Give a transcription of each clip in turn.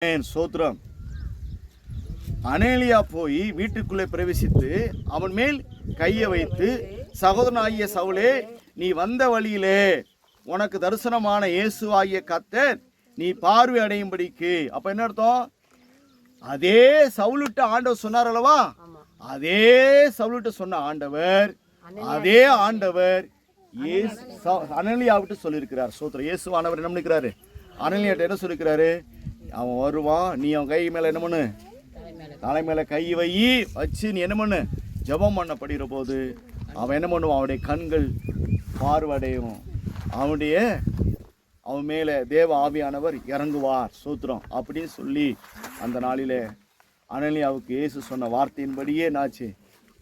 சோத்ரம். அனேலியா போய் வீட்டுக்குள்ளே பிரவேசித்து அவன் மேல் கையை வைத்து, சகோதரனாகிய சவுலே, நீ வந்த வழியிலே உனக்கு தரிசனமான இயேசு ஆகிய கர்த்தர் நீ பார்வை அடையும்படிக்கு. அப்ப என்ன அர்த்தம்? அதே சவுலுட்ட ஆண்டவர் சொன்னார் அல்லவா, அதே சவுலுட்ட சொன்ன ஆண்டவர், அதே ஆண்டவர் அனலியாவிட்டு சொல்லியிருக்கிறார். சோத்ர. இயேசுவானவர் என்ன பண்ணிக்கிறாரு? அனலியாட்ட என்ன சொல்லியிருக்கிறாரு? அவன் வருவான், நீ அவன் கை மேலே என்ன பண்ணு, தலை மேலே கை வச்சு நீ என்ன பண்ணு, ஜெபம் பண்ணப்படுகிற போது அவன் என்ன பண்ணுவான்? அவனுடைய கண்கள் பார்வடையும், அவன் மேலே தேவ ஆவியானவர் இறங்குவார். சூத்திரம். அப்படின்னு சொல்லி அந்த நாளிலே அனலியாவுக்கு இயேசு சொன்ன வார்த்தையின்படியே என்னாச்சு?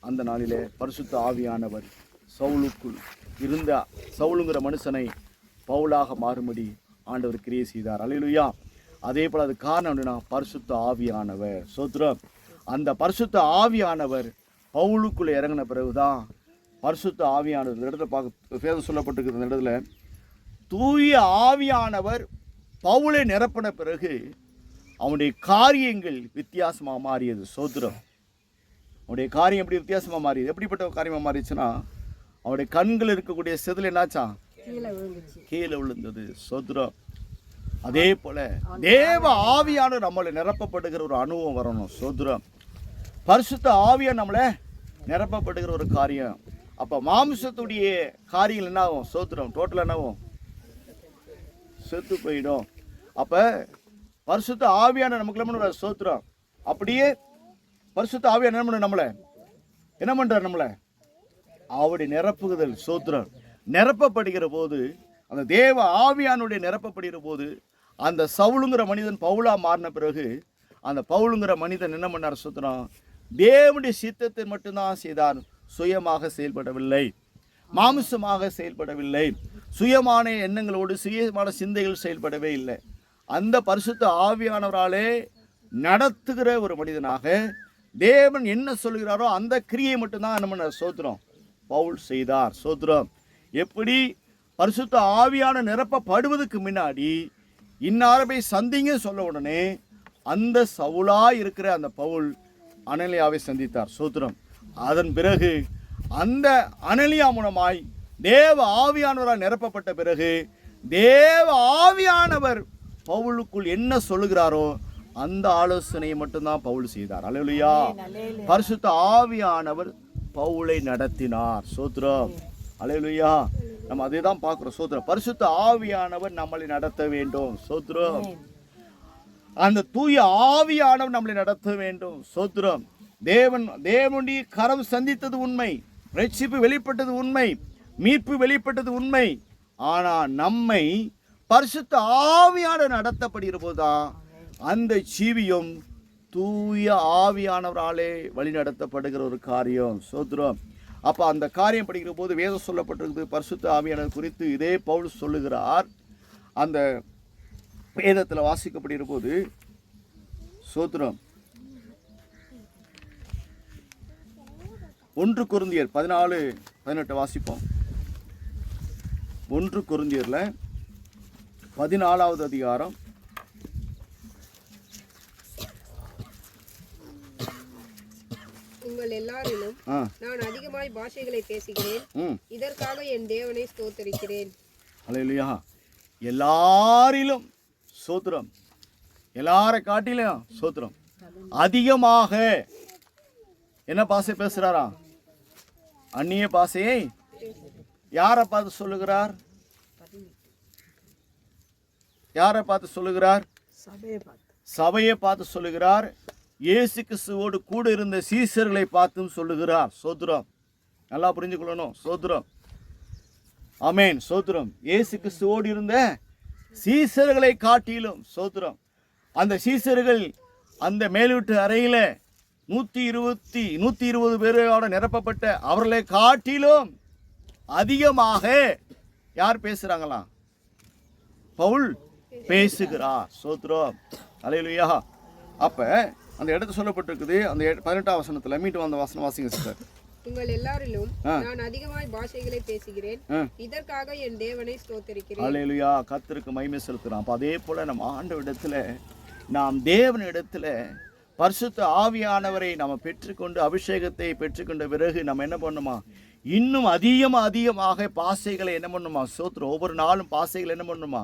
அந்த நாளிலே பரிசுத்த ஆவியானவர் சவுலுக்குள் இருந்த சவுலுங்கிற மனுஷனை பவுலாக மாறும்படி ஆண்டவர் கிரியை செய்தார். அல்லேலூயா. அதே போல் அது காரணம் என்னன்னா, பரிசுத்த ஆவியானவர். சோத்ரம். அந்த பரிசுத்த ஆவியானவர் பவுலுக்குள்ளே இறங்கின பிறகுதான் பரிசுத்த ஆவியானவர். இந்த இடத்துல வேதம் சொல்லப்பட்டிருக்கிற இந்த இடத்துல தூய ஆவியானவர் பவுலை நிரப்பின பிறகு அவனுடைய காரியங்கள் வித்தியாசமாக மாறியது. சோத்ரம். அவனுடைய காரியம் எப்படி வித்தியாசமாக மாறியது? எப்படிப்பட்ட காரியமாக மாறிச்சுன்னா, அவனுடைய கண்கள் இருக்கக்கூடிய செதில் என்னாச்சா? கீழே விழுந்தது. சோத்ரம். அதே போல தேவ ஆவியான நம்மளை நிரப்பப்படுகிற ஒரு அனுபவம் வரணும். சோத்ரம். பரிசுத்த ஆவியா நம்மளை நிரப்பப்படுகிற ஒரு காரியம். அப்ப மாம்சத்துடைய காரியங்கள் என்ன ஆகும்? சோத்ரம். டோட்டல் என்ன ஆகும்? செத்து போயிடும். அப்ப பரிசுத்த ஆவியான நமக்கு சோத்ரம். அப்படியே பரிசுத்த ஆவியான நம்மளை என்ன பண்றார்? நம்மளை அவருடைய நிரப்புகுதல். சோத்ரம். நிரப்பப்படுகிற போது, அந்த தேவ ஆவியானுடைய நிரப்பப்படுகிற போது, அந்த சவுலுங்கிற மனிதன் பவுலா மாறின பிறகு அந்த பவுலுங்கிற மனிதன் என்ன பண்ணார்? சுத்தனம். தேவனுடைய சித்தத்தை மட்டும்தான் செய்தார். சுயமாக செயல்படவில்லை, மாமிசமாக செயல்படவில்லை, சுயமான எண்ணங்களோடு சுயமான சிந்தைகள் செயல்படவே இல்லை. அந்த பரிசுத்த ஆவியானவராலே நடத்துகிற ஒரு மனிதனாக தேவன் என்ன சொல்கிறாரோ அந்த கிரியை மட்டும்தான் என்ன பண்ணார்? சோத்திரம். பவுல் செய்தார். சோத்திரம். எப்படி? பரிசுத்த ஆவியான நிரப்பப்படுவதற்கு முன்னாடி இன்னாரபை சந்திங்க சொல்ல உடனே அந்த சவுலா இருக்கிற அந்த பவுல் அனலியாவை சந்தித்தார். சோத்திரம். அதன் பிறகு அந்த அனலியா மூலமாய் தேவ ஆவியானவரால் நிரப்பப்பட்ட பிறகு தேவ ஆவியானவர் பவுலுக்குள் என்ன சொல்லுகிறாரோ அந்த ஆலோசனையை மட்டும்தான் பவுல் செய்தார். அல்லேலூயா. பரிசுத்த ஆவியானவர் பவுலை நடத்தினார். சோத்திரம். அல்லேலூயா. நம்ம அதே தான் பார்க்கிறோம். சோத்திரம். பரிசுத்த ஆவியானவர் நம்மளை நடத்த வேண்டும். சோத்திரம். அந்த தூய ஆவியானவர் நம்மளை நடத்த வேண்டும். சோத்திரம். தேவனுடைய கரம் சந்தித்தது உண்மை, ரட்சிப்பு வெளிப்பட்டது உண்மை, மீட்பு வெளிப்பட்டது உண்மை. ஆனா நம்மை பரிசுத்த ஆவியானவர் நடத்தப்படுகிற போதுதான் அந்த ஜீவியம் தூய ஆவியானவராலே வழி நடத்தப்படுகிற ஒரு காரியம். சோத்திரம். அப்போ அந்த காரியம் படிக்கிற போது வேதம் சொல்லப்பட்டிருக்குது. பரிசுத்த ஆவியானவர் குறித்து இதே பவுல் சொல்லுகிறார். அந்த வேதத்தில் வாசிக்கப்படுகிற போது சோத்திரம் 1 கொரிந்தியர் 14:18 வாசிப்போம். 1 கொரிந்தியர்ல 14வது அதிகாரம் உங்கள் எல்லாரிலும் நான் அதிகமாய் பாஷைகளை பேசுகிறேன், இதற்காக என் தேவனை ஸ்தோத்திரிக்கிறேன். அல்லேலூயா. எல்லாரிலும் ஸ்தோத்திரம். எல்லாரை காட்டிலும் ஸ்தோத்திரம். அதிகமாக என்ன பாஷை பேசுறாரா? அந்நிய பாஷையை யாரை பார்த்து சொல்லுகிறார்? யாரை பார்த்து சொல்லுகிறார்? சபையை பார்த்து சொல்லுகிறார். இயேசு கிறிஸ்துவோடு கூட இருந்த சீசர்களை பார்த்தும் சொல்லுகிறார். சோத்திரம். நல்லா புரிஞ்சுக்கொள்ளணும். சோத்திரம். ஆமென். சோத்திரம். இயேசு கிறிஸ்துவோடு இருந்த சீசர்களை காட்டிலும் சோத்திரம். அந்த சீசர்கள் அந்த மேல்வீட்டு அறையில 120 பேரோட நிரப்பப்பட்ட அவர்களை காட்டிலும் அதிகமாக யார் பேசுறாங்களா? பவுல் பேசுகிறார். சோத்திரம். அல்லேலூயா. அப்ப அந்த இடத்துல சொல்லப்பட்டிருக்குது. அந்த 18ஆம் வசனத்துல மீண்டும் அந்த வசனம் வாசிங்க சார். உங்கள் எல்லாரிலும் நான் அதிகமாய் பாஷைகளை பேசுகிறேன், இதற்காக என் தேவனை ஸ்தோத்திரிக்கிறேன். அல்லேலூயா. கர்த்தருக்கு மகிமை செலுத்துறான். அப்ப அதே போல நம்ம ஆண்டவரிடத்துல நாம் தேவனிடத்தில் பரிசுத்த ஆவியானவரை நம்ம பெற்றுக்கொண்டு அபிஷேகத்தை பெற்றுக்கொண்ட பிறகு நம்ம என்ன பண்ணுமா, இன்னும் அதிகமாக பாசைகளை என்ன பண்ணுமா, சோத்திரம், ஒவ்வொரு நாளும் பாசைகள் என்ன பண்ணுமா,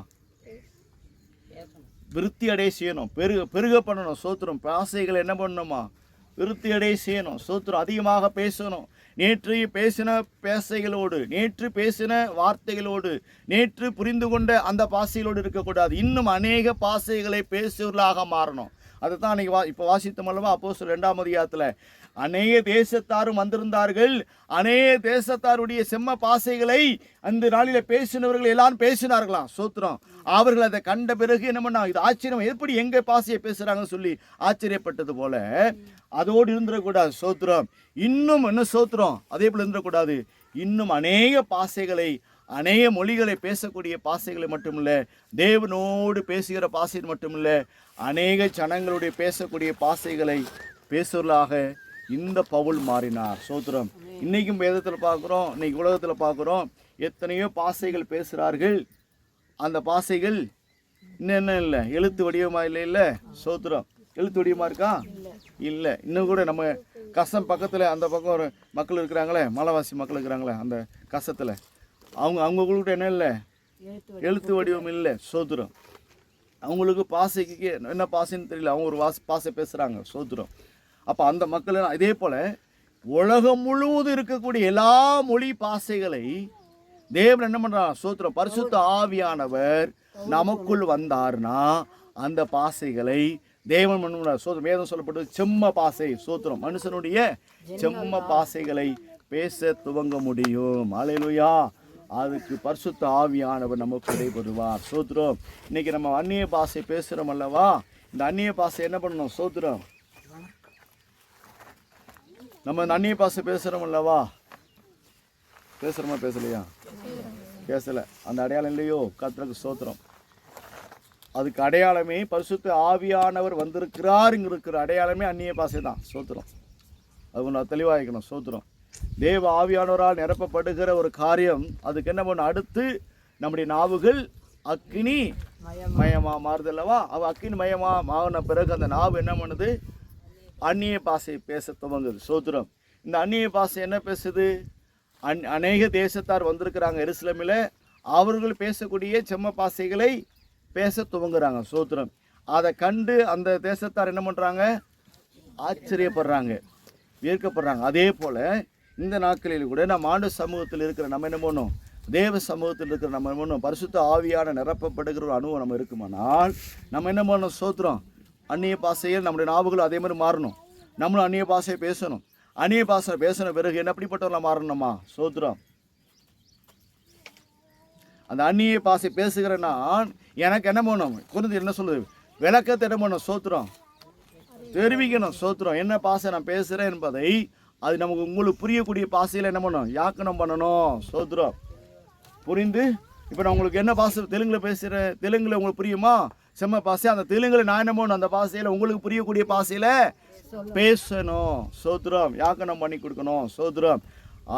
விருத்தி அடைய செய்யணும், பெருக பண்ணணும். சோத்திரம், பாசைகளை என்ன பண்ணணுமா, விருத்தி அடைய செய்யணும். சோத்திரம், அதிகமாக பேசணும். நேற்று பேசின பேசைகளோடு, நேற்று பேசின வார்த்தைகளோடு, நேற்று புரிந்து கொண்ட அந்த பாசைகளோடு இருக்கக்கூடாது. இன்னும் அநேக பாசைகளை பேசுவர்களாக மாறணும். அதை தான் அன்றைக்கி இப்போ வாசித்தோம் அல்லவா, அப்போஸ்தலர் 2ஆம் அதிகாரத்தில் அநேக தேசத்தாரும் வந்திருந்தார்கள். அநேக தேசத்தாருடைய செம்ம பாசைகளை அந்த நாளில் பேசினவர்கள் எல்லாரும் பேசினார்களாம். சோத்திரம், அவர்கள் அதை கண்ட பிறகு என்ன பண்ணா, இது ஆச்சரியம், எப்படி எங்கள் பாசையை பேசுகிறாங்கன்னு சொல்லி ஆச்சரியப்பட்டது போல அதோடு இருந்துடக்கூடாது. சோத்திரம், இன்னும் என்ன சோத்திரம், அதே போல் இருந்துடக்கூடாது. இன்னும் அநேக பாசைகளை, அநேக மொழிகளை பேசக்கூடிய பாசைகளை மட்டுமில்லை, தேவனோடு பேசுகிற பாசை மட்டுமில்லை, அநேக ஜனங்களுடைய பேசக்கூடிய பாசைகளை பேசுவர்களாக இந்த பவுல் மாறினார். சோத்திரம், இன்றைக்கும் வேதத்தில் பார்க்குறோம், இன்னைக்கு உலகத்தில் பார்க்குறோம், எத்தனையோ பாசைகள் பேசுகிறார்கள். அந்த பாசைகள் இன்னும் என்ன இல்லை, எழுத்து வடிவமாக இல்லை. சோத்திரம், எழுத்து வடிவமாக இருக்கா? இல்லை. இன்னும் கூட நம்ம கசம் பக்கத்தில் அந்த பக்கம் ஒரு மக்கள் இருக்கிறாங்களே, மலைவாசி மக்கள் இருக்கிறாங்களே, அந்த கசத்தில் அவங்கக்கிட்ட என்ன இல்லை, எழுத்து வடிவம் இல்லை. சோத்திரம், அவங்களுக்கு பாசைக்கு என்ன பாசைன்னு தெரியல, அவங்க ஒரு பாசை பேசுகிறாங்க. சோத்திரம், அப்போ அந்த மக்கள் இதே போல் உலகம் முழுவதும் இருக்கக்கூடிய எல்லா மொழி பாசைகளை தேவன் என்ன பண்ணுறான், சோத்திரம், பரிசுத்த ஆவியானவர் நமக்குள் வந்தார்னா அந்த பாசைகளை தேவன் பண்ணுறார். சோத்திரம், வேதம் சொல்லப்பட்டது செம்ம பாசை. சோத்திரம், மனுஷனுடைய செம்ம பாசைகளை பேச துவங்க முடியும். அல்லேலூயா. அதுக்கு பரிசுத்த ஆவியானவர் நமக்கு இடைபெறுவார். சோத்திரம், இன்னைக்கு நம்ம அந்நிய பாசை பேசுகிறோம் அல்லவா, இந்த அந்நிய பாசை என்ன பண்ணணும், சோத்திரம், நம்ம இந்த அந்நிய பாசை பேசுகிறோம் அல்லவா, பேசுகிறோமா பேசலையா? பேசலை. அந்த அடையாளம் இல்லையோ, கர்த்தருக்கு சோத்திரம். அதுக்கு அடையாளமே பரிசுத்த ஆவியானவர் வந்திருக்கிறாருங்கிற அடையாளமே அந்நிய பாசை தான். சோத்திரம், அது கொஞ்சம் தெளிவாகிக்கணும். சோத்திரம், தேவ ஆவியானவரால் நிரப்பப்படுகிற ஒரு காரியம், அதுக்கு என்ன பண்ணணும், அடுத்து நம்முடைய நாவுகள் அக்கினி மயமா மாறுது அல்லவா. அவள் அக்கினி மயமா மாறின பிறகு அந்த நாவு என்ன பண்ணுது, அந்நிய பாசை பேச துவங்குது. சோத்திரம், இந்த அந்நிய பாசை என்ன பேசுது, அநேக தேசத்தார் வந்திருக்கிறாங்க எருசலேமில், அவர்கள் பேசக்கூடிய செம்ம பாசைகளை பேச துவங்குறாங்க. சோத்திரம், அதை கண்டு அந்த தேசத்தார் என்ன பண்ணுறாங்க, ஆச்சரியப்படுறாங்க, வியர்க்கப்படுறாங்க. அதே போல் இந்த நாட்களில் கூட நம்ம ஆண்டு சமூகத்தில் இருக்கிற நம்ம என்ன பண்ணணும், தேவ சமூகத்தில் இருக்கிற நம்ம என்ன பண்ணணும், பரிசுத்த ஆவியான நிரப்பப்படுகிற ஒரு அனுபவம் நம்ம இருக்குமானால் நம்ம என்ன பண்ணணும், சோத்திரம், அந்நிய பாசையில் நம்முடைய நாவுகளும் அதே மாதிரி மாறணும். நம்மளும் அந்நிய பாசையை பேசணும். அந்நிய பாசை பேசின பிறகு என்ன எப்படிப்பட்டவர்களாக மாறணுமா, சோத்திரம், அந்த அந்நிய பாசை பேசுகிற நான் எனக்கு என்ன பண்ணணும், குறிந்து என்ன சொல்லுது, விளக்கத்தை என்ன பண்ணணும், சோத்திரம், தெரிவிக்கணும். சோத்திரம், என்ன பாசை நான் பேசுகிறேன் என்பதை அது நமக்கு உங்களுக்கு புரியக்கூடிய பாசையில் என்ன பண்ணணும், யாக்கனம் பண்ணணும். சோத்திரம், புரிந்து இப்போ நான் உங்களுக்கு என்ன பாசை தெலுங்கில் பேசுகிறேன், தெலுங்கில் உங்களுக்கு புரியுமா, செம்ம பாசை, அந்த தெலுங்கில் நான் என்ன பண்ணணும், அந்த பாசையில் உங்களுக்கு புரியக்கூடிய பாசையில் பேசணும். சோத்திரம், யாக்கனம் பண்ணி கொடுக்கணும். சோத்திரம்,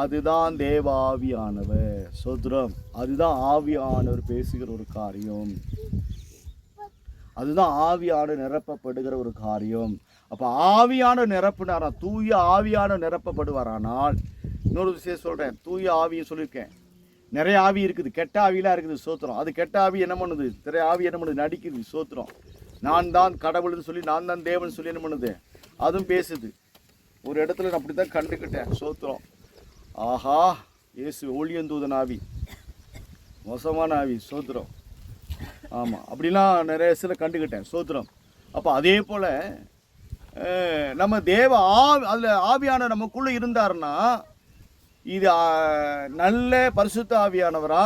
அதுதான் தேவாவியானவர். சோத்திரம், அதுதான் ஆவியானவர் பேசுகிற ஒரு காரியம், அதுதான் ஆவியான நிரப்பப்படுகிற ஒரு காரியம். அப்போ ஆவியான நிரப்புனாரா, தூய ஆவியான நிரப்பப்படுவாரானால், இன்னொரு விஷயம் சொல்கிறேன், தூய ஆவியை சொல்லியிருக்கேன், நிறைய ஆவி இருக்குது, கெட்ட ஆவியெலாம் இருக்குது. சோத்திரம், அது கெட்ட ஆவி என்ன பண்ணுது, நிறைய ஆவி என்ன பண்ணுது, நடிக்குது. சோத்திரம், நான் தான் கடவுள்னு சொல்லி, நான் தான் தேவன் சொல்லி என்ன பண்ணுது, அதுவும் பேசுது. ஒரு இடத்துல நான் அப்படி தான் கண்டுக்கிட்டேன். சோத்திரம், ஆஹா, இயேசு ஊழியந்தூதன் ஆவி, மோசமான ஆவி. சோத்திரம், ஆமாம், அப்படிலாம் நிறைய சில கண்டுக்கிட்டேன். சோத்திரம், அப்போ அதே போல் நம்ம தேவ அதில் ஆவியான நமக்குள்ளே இருந்தார்னா, இது நல்ல பரிசுத்த ஆவியானவரா